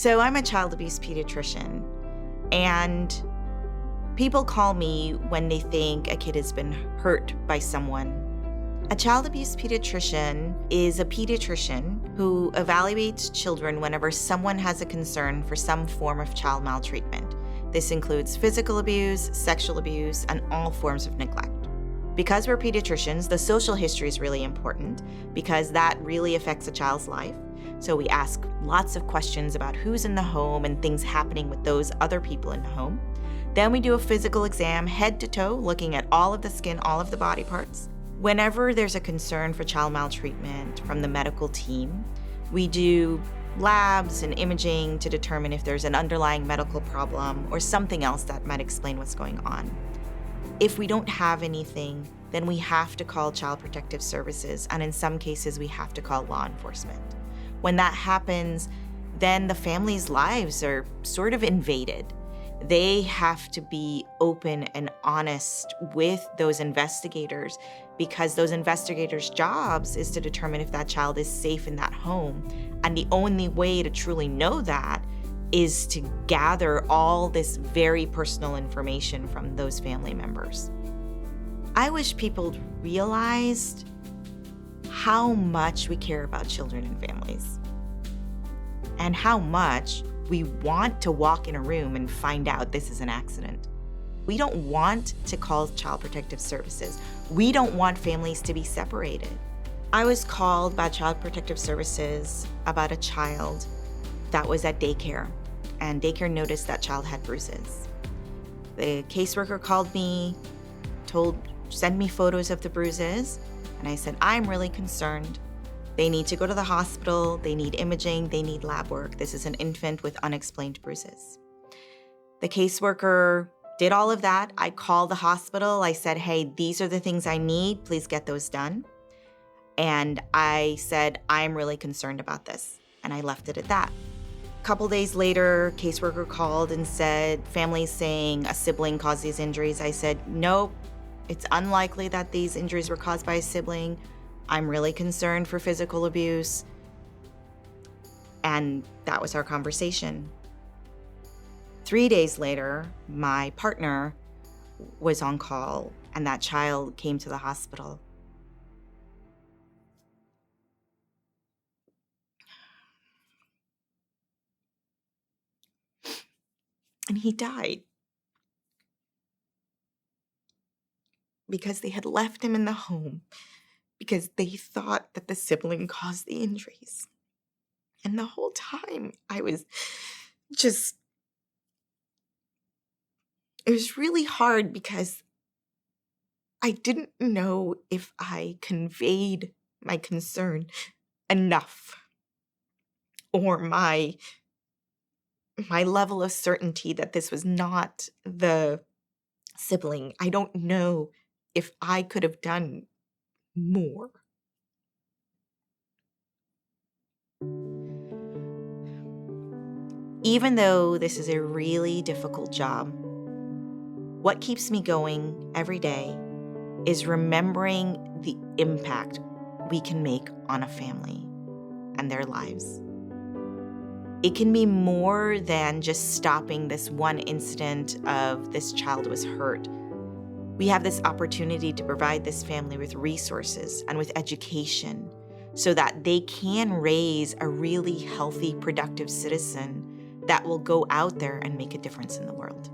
So I'm a child abuse pediatrician, and people call me when they think a kid has been hurt by someone. A child abuse pediatrician is a pediatrician who evaluates children whenever someone has a concern for some form of child maltreatment. This includes physical abuse, sexual abuse, and all forms of neglect. Because we're pediatricians, the social history is really important because that really affects a child's life. So we ask lots of questions about who's in the home and things happening with those other people in the home. Then we do a physical exam, head to toe, looking at all of the skin, all of the body parts. Whenever there's a concern for child maltreatment from the medical team, we do labs and imaging to determine if there's an underlying medical problem or something else that might explain what's going on. If we don't have anything, then we have to call Child Protective Services, and in some cases, we have to call law enforcement. When that happens, then the family's lives are sort of invaded. They have to be open and honest with those investigators because those investigators' jobs is to determine if that child is safe in that home. And the only way to truly know that is to gather all this very personal information from those family members. I wish people realized how much we care about children and families and how much we want to walk in a room and find out this is an accident. We don't want to call Child Protective Services. We don't want families to be separated. I was called by Child Protective Services about a child that was at daycare, and daycare noticed that child had bruises. The caseworker called me, sent me photos of the bruises, and I said, I'm really concerned. They need to go to the hospital, they need imaging, they need lab work. This is an infant with unexplained bruises. The caseworker did all of that. I called the hospital. I said, hey, these are the things I need. Please get those done. And I said, I'm really concerned about this. And I left it at that. A couple days later, caseworker called and said, family's saying a sibling caused these injuries. I said, nope, it's unlikely that these injuries were caused by a sibling. I'm really concerned for physical abuse. And that was our conversation. 3 days later, my partner was on call and that child came to the hospital. And he died because they had left him in the home because they thought that the sibling caused the injuries. And the whole time I was just, it was really hard because I didn't know if I conveyed my concern enough or my level of certainty that this was not the sibling. I don't know if I could have done more. Even though this is a really difficult job, what keeps me going every day is remembering the impact we can make on a family and their lives. It can be more than just stopping this one incident of this child was hurt. We have this opportunity to provide this family with resources and with education so that they can raise a really healthy, productive citizen that will go out there and make a difference in the world.